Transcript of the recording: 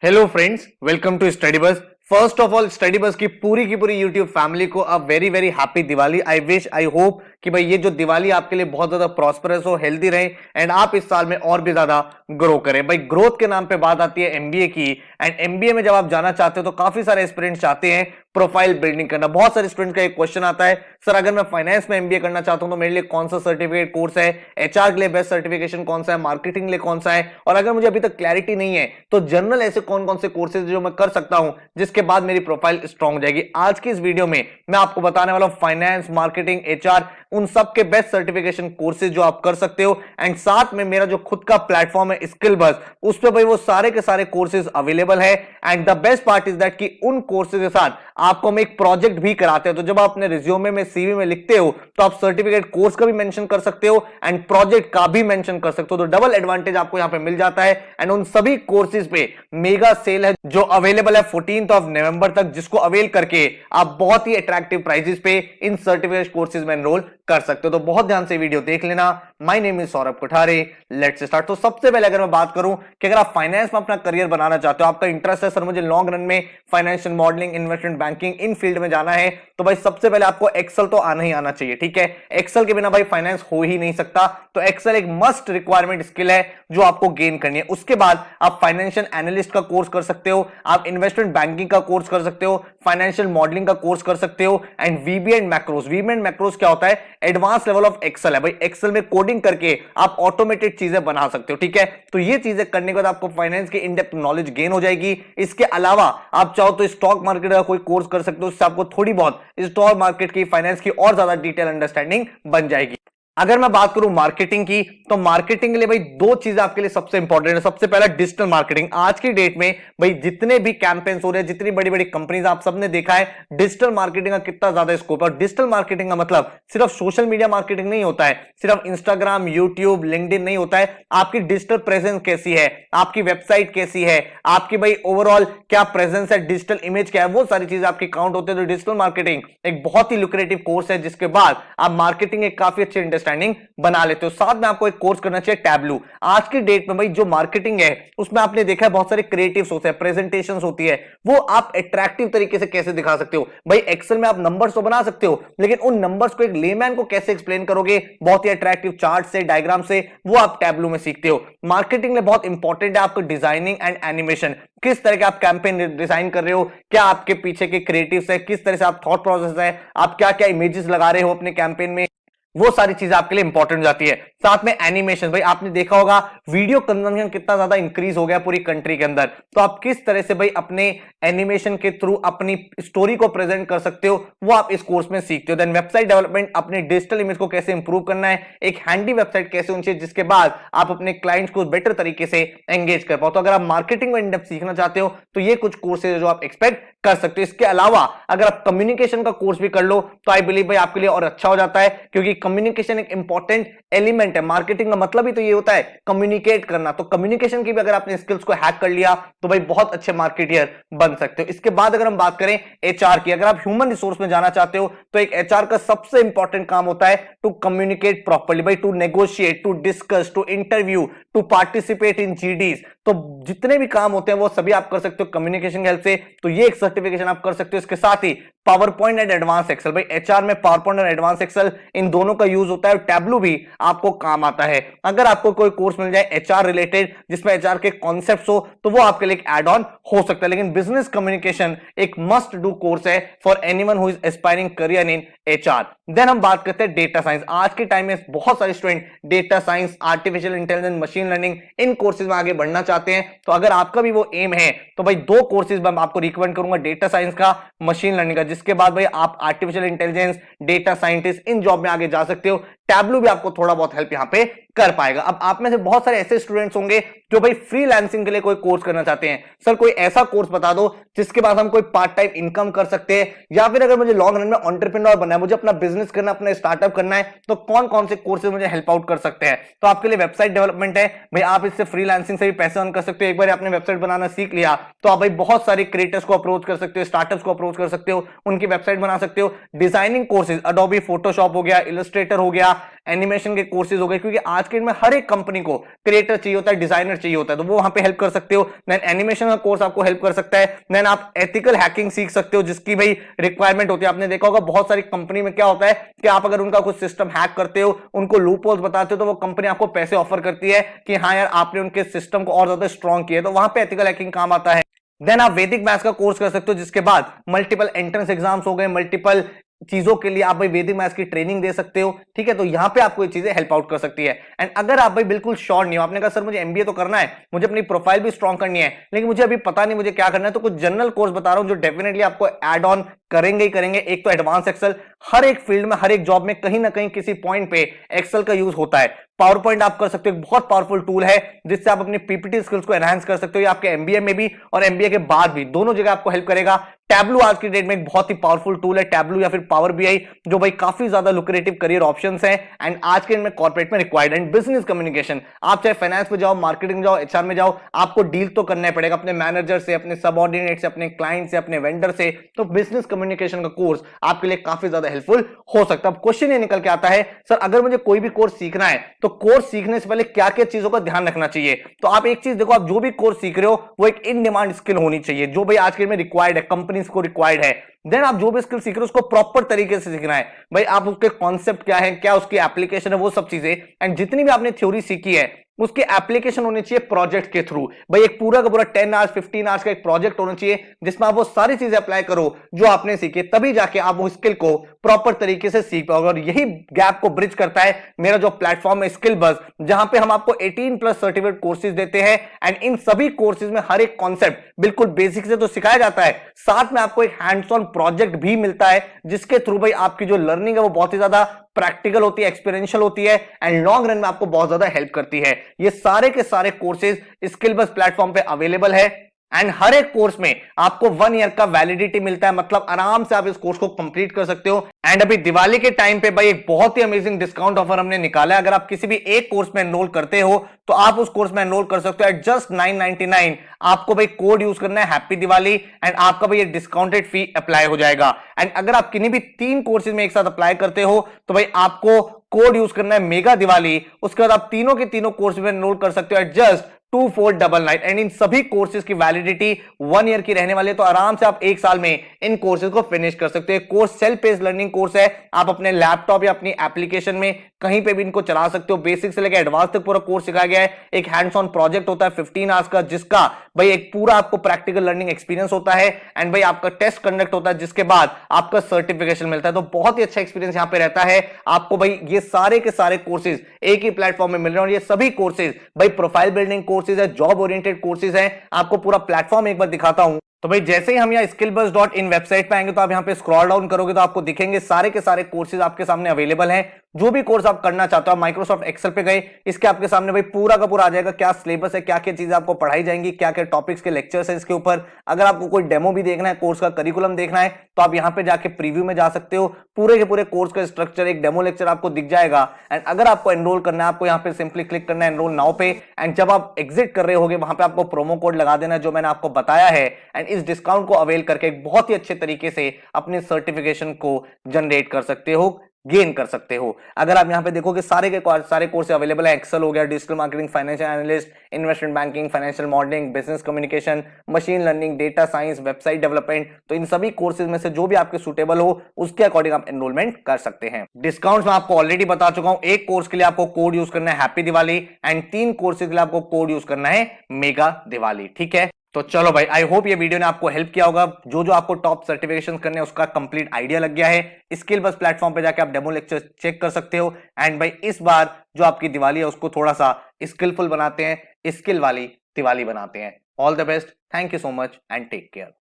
Hello friends, welcome to study bus. First of all study bus की पूरी YouTube family को a very very happy Diwali. I hope कि भाई ये जो दिवाली आपके लिए बहुत ज्यादा प्रॉस्परस हो, हेल्दी रहे एंड आप इस साल में और भी ज्यादा ग्रो करें। भाई ग्रोथ के नाम पे बात आती है एमबीए की, एंड एमबीए में जब आप जाना चाहते हो तो काफी सारे स्टूडेंट्स चाहते हैं प्रोफाइल बिल्डिंग करना। बहुत सारे स्टूडेंट का एक क्वेश्चन आता है, सर अगर मैं फाइनेंस में एमबीए करना चाहता हूं तो मेरे लिए कौन सा सर्टिफिकेट कोर्स है, एचआर के लिए बेस्ट सर्टिफिकेशन कौन सा है, मार्केटिंग के लिए कौन सा है, और अगर मुझे अभी तक क्लैरिटी नहीं है तो जनरल ऐसे कौन कौन से कोर्सेज जो मैं कर सकता हूं जिसके बाद मेरी प्रोफाइल स्ट्रांग हो जाएगी। आज की इस वीडियो में मैं आपको बताने वाला हूं फाइनेंस, मार्केटिंग, एचआर, उन सब के बेस्ट सर्टिफिकेशन कोर्सेज जो आप कर सकते हो। एंड साथ में मेरा जो खुद का प्लेटफॉर्म है स्किल बस, उस पे भाई वो सारे के सारे कोर्सेज अवेलेबल है। And the best part is that कि उन कोर्सेज के साथ आपको हम एक प्रोजेक्ट भी कराते हैं। तो जब आप अपने रिज्यूमे में, सीवी में लिखते हो तो आप सर्टिफिकेट कोर्स का भी मेंशन कर सकते हो एंड प्रोजेक्ट का भी मेंशन कर सकते हो। तो डबल एडवांटेज आपको यहां पे मिल जाता है। एंड उन सभी कोर्सेज पे मेगा सेल है जो अवेलेबल है 14 नवंबर तक, जिसको अवेल करके आप बहुत ही अट्रैक्टिव प्राइसेस पे इन सर्टिफिकेट कोर्सेज में एनरोल कर सकते हो। तो बहुत ध्यान से वीडियो देख लेना। My name is Saurabh Kothare, let's start. तो सबसे पहले अगर मैं बात करूं कि अगर आप फाइनेंस में अपना करियर बनाना चाहते हो, आपका इंटरेस्ट है सर मुझे लॉन्ग रन में financial modelling, investment banking in field में जाना है, तो भाई सबसे पहले आपको एक्सेल तो आना ही आना चाहिए। ठीक है, एक्सेल के बिना भाई फाइनेंस हो ही नहीं सकता। तो एक्सेल एक मस्ट रिक्वायरमेंट स्किल है जो आपको गेन करनी है। उसके बाद आप फाइनेंशियल एनालिस्ट का कोर्स कर सकते हो, आप इन्वेस्टमेंट बैंकिंग का कोर्स कर सकते हो, फाइनेंशियल मॉडलिंग का कोर्स कर सकते हो, and VB and macros. VB and macros क्या होता है? एडवांस लेवल ऑफ एक्सेल है भाई। एक्सेल में कोडिंग करके आप ऑटोमेटेड चीजें बना सकते हो। ठीक है, तो ये चीजें करने के बाद आपको फाइनेंस की इन डेप्थ नॉलेज गेन हो जाएगी। इसके अलावा आप चाहो तो स्टॉक मार्केट का कोई कोर्स कर सकते हो, उससे आपको थोड़ी बहुत स्टॉक मार्केट की, फाइनेंस की और ज्यादा डिटेल अंडरस्टैंडिंग बन जाएगी। अगर मैं बात करूं मार्केटिंग की, तो मार्केटिंग के लिए भाई दो चीजें आपके लिए सबसे इंपॉर्टेंट है। सबसे पहला डिजिटल मार्केटिंग। आज की डेट में भाई जितने भी कैंपेन्स हो रहे हैं, जितनी बड़ी बड़ी कंपनीज, आप सबने देखा है डिजिटल मार्केटिंग का कितना ज्यादा स्कोप है। और डिजिटल मार्केटिंग का मतलब सिर्फ सोशल मीडिया मार्केटिंग नहीं होता है, सिर्फ इंस्टाग्राम, यूट्यूब, लिंक्डइन नहीं होता है। आपकी डिजिटल प्रेजेंस कैसी है, आपकी वेबसाइट कैसी है, आपकी भाई ओवरऑल क्या प्रेजेंस है, डिजिटल इमेज क्या है, वो सारी चीजें आपकी काउंट होते हैं। तो डिजिटल मार्केटिंग एक बहुत ही लुक्रेटिव कोर्स है, जिसके बाद आप मार्केटिंग एक काफी अच्छी अंडरस्टैंडिंग बना लेते हो। साथ में आपको एक कोर्स करना चाहिए टैबलू। आज की डेट में भाई जो मार्केटिंग है उसमें आपने देखा है बहुत सारे क्रिएटिव्स होते हैं, प्रेजेंटेशंस होती है, वो आप अट्रैक्टिव तरीके से कैसे दिखा सकते हो। भाई एक्सेल में आप नंबर्स तो बना सकते हो, लेकिन उन नंबर्स को एक लेमैन को कैसे एक्सप्लेन करोगे बहुत ही अट्रैक्टिव चार्ट से, डायग्राम से, वो आप टैबलू में सीखते हो। मार्केटिंग में बहुत इंपॉर्टेंट है आपको डिजाइनिंग एंड एनिमेशन। किस तरह के आप कैंपेन डिजाइन कर रहे हो, क्या आपके पीछे के क्रिएटिव्स है, किस तरह से आप थॉट प्रोसेस है, आप क्या क्या इमेजेस लगा रहे हो अपने कैंपेन में, वो सारी चीजें आपके लिए इंपॉर्टेंट हो जाती है। साथ में एनिमेशन। भाई आपने देखा होगा वीडियो कंजम्पशन कितना ज्यादा इंक्रीज हो गया पूरी कंट्री के अंदर, तो आप किस तरह से भाई अपने एनिमेशन के थ्रू अपनी स्टोरी को प्रेजेंट कर सकते हो, वो आप इस कोर्स में सीखते हो। देन वेबसाइट डेवलपमेंट, अपने डिजिटल इमेज को कैसे इंप्रूव करना है, एक हैंडी वेबसाइट कैसे होनी चाहिए जिसके बाद आप अपने क्लाइंट्स को बेटर तरीके से एंगेज कर पाओ। तो अगर आप मार्केटिंग में इन डेप्थ सीखना चाहते हो तो ये कुछ कोर्सेज जो आप एक्सपेक्ट कर सकते हो। इसके अलावा अगर आप कम्युनिकेशन का कोर्स भी कर लो तो आई बिलीव भाई आपके लिए और अच्छा हो जाता है, क्योंकि कम्युनिकेशन एक इंपॉर्टेंट एलिमेंट है। मार्केटिंग का मतलब ही तो ये होता है कम्युनिकेट करना। तो कम्युनिकेशन की भी अगर आपने स्किल्स को हैक कर लिया तो भाई बहुत अच्छे मार्केटियर बन सकते हो। इसके बाद अगर हम बात करें एचआर की, अगर आप ह्यूमन रिसोर्स में जाना चाहते हो तो एक एचआर का सबसे इंपॉर्टेंट काम होता है टू कम्युनिकेट प्रॉपर्ली, भाई to negotiate, to discuss, to interview, to participate in GDs. तो जितने भी काम होते हैं वो सभी आप कर सकते हो कम्युनिकेशन की हेल्प से। तो ये एक सर्टिफिकेशन आप कर सकते हो। इसके साथ ही PowerPoint and advance Excel, भाई एचआर में पावर पॉइंट और एडवांस एक्सेल इन दोनों का यूज होता है। टैबलू भी आपको काम आता है। अगर आपको कोई कोर्स मिल जाए एचआर रिलेटेड जिसमें एचआर के कॉन्सेप्ट्स हो तो वो आपके लिए एक एड ऑन हो सकता है, लेकिन बिजनेस कम्युनिकेशन एक मस्ट डू कोर्स है for anyone who is aspiring career in HR. Then हम बात करते हैं डेटा साइंस। आज के टाइम में बहुत सारे student data science, artificial intelligence, machine learning इन कोर्सेज में आगे बढ़ना चाहते हैं। तो अगर आपका भी वो एम है तो भाई दो कोर्सेज मैं आपको रिकमेंड करूंगा, डेटा साइंस का, मशीन लर्निंग का, जिसके बाद भाई आप artificial intelligence, data scientist in job में आगे जा सकते हो। टैबलू भी आपको थोड़ा बहुत हेल्प यहां पे कर पाएगा। अब आप में से बहुत सारे ऐसे स्टूडेंट्स होंगे जो भाई फ्रीलांसिंग के लिए कोई कोर्स करना चाहते हैं। सर कोई ऐसा कोर्स बता दो जिसके बाद हम कोई पार्ट टाइम इनकम कर सकते हैं, या फिर अगर मुझे लॉन्ग रन में एंटरप्रेन्योर बनना है, मुझे अपना बिजनेस करना, अपना स्टार्टअप करना है, तो कौन कौन से कोर्सेज मुझे हेल्प आउट कर सकते हैं। तो आपके लिए वेबसाइट डेवलपमेंट है भाई, आप इससे फ्रीलांसिंग से भी पैसे अर्न कर सकते हो। एक बार आपने वेबसाइट बनाना सीख लिया तो आप भाई बहुत सारे क्रिएटर्स को अप्रोच कर सकते हो, स्टार्टअप्स को अप्रोच कर सकते हो, उनकी वेबसाइट बना सकते हो। डिजाइनिंग कोर्सेज, अडोबी फोटोशॉप हो गया, इलस्ट्रेटर हो गया, एनिमेशन के कोर्सेज हो गए, क्योंकि आज के दिन में हर एक कंपनी को क्रिएटर चाहिए होता है, डिजाइनर चाहिए होता है, तो वो वहां पे हेल्प कर सकते हो। देन एनिमेशन का कोर्स आपको हेल्प कर सकता है। देन आप एथिकल हैकिंग सीख सकते हो, जिसकी भाई रिक्वायरमेंट होती है। आपने देखा होगा बहुत सारी कंपनी में क्या होता है कि आप अगर उनका कुछ सिस्टम हैक करते हो, उनको लूप होल्स बताते हो, तो वो कंपनी आपको पैसे ऑफर करती है कि हाँ यार आपने उनके सिस्टम को और ज्यादा स्ट्रॉन्ग किया, तो वहां पे एथिकल हैकिंग काम आता है। देन आप वैदिक मैथ्स का कोर्स कर सकते हो, जिसके बाद मल्टीपल एंट्रेंस एग्जाम्स हो गए, मल्टीपल चीजों के लिए आप भाई वैदिक मैथ्स की ट्रेनिंग दे सकते हो। ठीक है, तो यहां पे आपको ये चीजें हेल्प आउट कर सकती है। एंड अगर आप भाई बिल्कुल श्योर नहीं हो, आपने कहा सर मुझे एमबीए तो करना है, मुझे अपनी प्रोफाइल भी स्ट्रॉन्ग करनी है, लेकिन मुझे अभी पता नहीं मुझे क्या करना है, तो कुछ जनरल कोर्स बता रहा हूं जो डेफिनेटली आपको एड ऑन करेंगे ही करेंगे। एक तो एडवांस एक्सेल, हर एक फील्ड में हर एक जॉब में कहीं ना कहीं किसी पॉइंट पे एक्सेल का यूज होता है। पावर पॉइंट आप कर सकते हो, बहुत पावरफुल टूल है जिससे आप अपनी पीपीटी स्किल्स को एनहांस कर सकते हो। ये आपके एमबीए में भी और एमबीए के बाद भी दोनों जगह आपको हेल्प करेगा। टैबलू आज की डेट में एक बहुत ही पावरफुल टूल है, टैबलू या फिर पावर बीआई, जो भाई काफी ज्यादा लुक्रेटिव करियर ऑप्शंस हैं एंड आज के दिन में कॉर्पोरेट में रिक्वायर्ड। एंड बिजनेस कम्युनिकेशन, आप चाहे फाइनेंस में जाओ, मार्केटिंग में जाओ, एचआर में जाओ, आपको डील तो करना पड़ेगा अपने मैनेजर से, अपने सबऑर्डिनेट से, अपने क्लाइंट से, अपने वेंडर से। तो बिजनेस कम्युनिकेशन का कोर्स आपके लिए काफी ज्यादा हेल्पफुल हो सकता है। अब क्वेश्चन ये निकल के आता है सर अगर मुझे कोई भी कोर्स सीखना है तो कोर्स सीखने से पहले क्या क्या चीजों का ध्यान रखना चाहिए? तो आप एक चीज देखो, आप जो भी कोर्स सीख रहे हो वो एक इन डिमांड स्किल होनी चाहिए, जो भाई आज के में रिक्वायर्ड है, कंपनीज को रिक्वायर्ड है। देन आप जो भी स्किल सीख रहे हो उसको प्रॉपर तरीके से सीखना है। भाई आप उसके कॉन्सेप्ट क्या है, क्या उसकी एप्लीकेशन है, वो सब चीजें। एंड जितनी भी आपने थ्योरी सीखी है उसकी एप्लीकेशन होनी चाहिए प्रोजेक्ट के थ्रू। भाई एक पूरा का पूरा 10 आवर्स 15 आवर्स का एक प्रोजेक्ट होना चाहिए जिसमें आप वो सारी चीजें अप्लाई करो जो आपने सीखी, तभी जाके आप वो स्किल को प्रॉपर तरीके से सीख पाओगे। और यही गैप को ब्रिज करता है मेरा जो प्लेटफॉर्म है स्किल बस, जहां पे हम आपको 18+ सर्टिफिकेट कोर्सेज देते हैं। एंड इन सभी कोर्सेज में हर एक कॉन्सेप्ट बिल्कुल बेसिक से तो सिखाया जाता है, साथ में आपको एक हैंड्स ऑन प्रोजेक्ट भी मिलता है जिसके थ्रू भाई आपकी जो लर्निंग है वो बहुत ही ज्यादा प्रैक्टिकल होती है, एक्सपीरियंशियल होती है एंड लॉन्ग रन में आपको बहुत ज्यादा हेल्प करती है। ये सारे के सारे कोर्सेज स्किल बस प्लेटफॉर्म पे अवेलेबल है एंड हर एक कोर्स में आपको 1 ईयर का वैलिडिटी मिलता है, मतलब आराम से आप इस कोर्स को कंप्लीट कर सकते हो। एंड अभी दिवाली के टाइम पे भाई एक बहुत ही अमेजिंग डिस्काउंट ऑफर हमने निकाला है। अगर आप किसी भी एक कोर्स में एनरोल करते हो तो आप उस कोर्स में एनरोल कर सकते हो एट जस्ट 999। आपको भाई कोड यूज करना है हैप्पी दिवाली एंड आपका भाई ये डिस्काउंटेड फी अप्लाई हो जाएगा। एंड अगर आप किन्हीं भी 3 कोर्सेज में एक साथ अप्लाई करते हो तो भाई आपको कोड यूज करना है मेगा दिवाली, उसके बाद आप तीनों के तीनों कोर्स में एनरोल कर सकते हो एट जस्ट 2499। एंड इन सभी कोर्सेज की वैलिडिटी 1 ईयर की रहने वाली है, तो आराम से आप 1 साल में इन कोर्सेज को फिनिश कर सकते हैं। Course self paced learning course है, आप अपने लैपटॉप या अपनी एप्लीकेशन में कहीं पे भी इनको चला सकते हो। बेसिक से लेकर एडवांस तक पूरा कोर्स सिखाया गया है। एक हैंड्स ऑन प्रोजेक्ट होता है 15 आवर्स का, जिसका भाई एक पूरा आपको प्रैक्टिकल लर्निंग एक्सपीरियंस होता है एंड भाई आपका टेस्ट कंडक्ट होता है जिसके बाद आपका सर्टिफिकेशन मिलता है। तो बहुत ही अच्छा एक्सपीरियंस यहां पे रहता है आपको। भाई ये सारे के सारे कोर्सेज एक ही प्लेटफॉर्म में मिल रहे हैं और ये सभी कोर्सेज भाई प्रोफाइल बिल्डिंग कोर्सेज है, जॉब ओरिएंटेड कोर्सेज हैं। आपको पूरा प्लेटफॉर्म एक बार दिखाता हूं। तो भाई जैसे ही हम यहाँ skillbuzz.in वेबसाइट पे आएंगे तो आप यहाँ पे स्क्रॉल डाउन करोगे तो आपको दिखेंगे सारे के सारे कोर्सेज आपके सामने अवेलेबल हैं। जो भी कोर्स आप करना चाहते हो, आप माइक्रोसॉफ्ट एक्सेल पे गए, इसके आपके सामने भाई पूरा का पूरा आ जाएगा क्या सिलेबस है, क्या क्या चीजें आपको पढ़ाई जाएंगी, क्या क्या टॉपिक्स के लेक्चर्स है इसके ऊपर। अगर आपको कोई डेमो भी देखना है, कोर्स का करिकुलम देखना है, तो आप यहाँ पे जाके प्रीव्यू में जा सकते हो। पूरे के पूरे कोर्स का स्ट्रक्चर, एक डेमो लेक्चर आपको दिख जाएगा। एंड अगर आपको एनरोल करना है, आपको यहाँ पे सिंपली क्लिक करना है एनरोल नाउ पे। एंड जब आप एग्जिट कर रहे होगे वहां पे आपको प्रोमो कोड लगा देना जो मैंने आपको बताया है। एंड इस डिस्काउंट को अवेल करके एक बहुत ही अच्छे तरीके से अपने सर्टिफिकेशन को जनरेट कर सकते हो, गेन कर सकते हो। अगर आप यहां पे देखोगे सारे के सारे कोर्स अवेलेबल है। एक्सेल हो गया, digital marketing, financial analyst, investment banking, financial modelling, business communication, machine learning, data science, website development. तो इन सभी कोर्सेज में से जो भी आपके सुटेबल हो उसके अकॉर्डिंग आप एनरोलमेंट कर सकते हैं। डिस्काउंट में आपको ऑलरेडी बता चुका हूं, एक कोर्स के लिए आपको कोड यूज करना है हैप्पी दिवाली एंड 3 कोर्सेज के लिए आपको कोड यूज करना है मेगा दिवाली। ठीक है, तो चलो भाई, आई होप ये वीडियो ने आपको हेल्प किया होगा। जो जो आपको टॉप सर्टिफिकेशन करने हैं उसका कंप्लीट आइडिया लग गया है। स्किल बस प्लेटफॉर्म पे जाके आप डेमो लेक्चर चेक कर सकते हो। एंड भाई इस बार जो आपकी दिवाली है उसको थोड़ा सा स्किलफुल बनाते हैं, स्किल वाली दिवाली बनाते हैं। All the best, thank you so much and take care.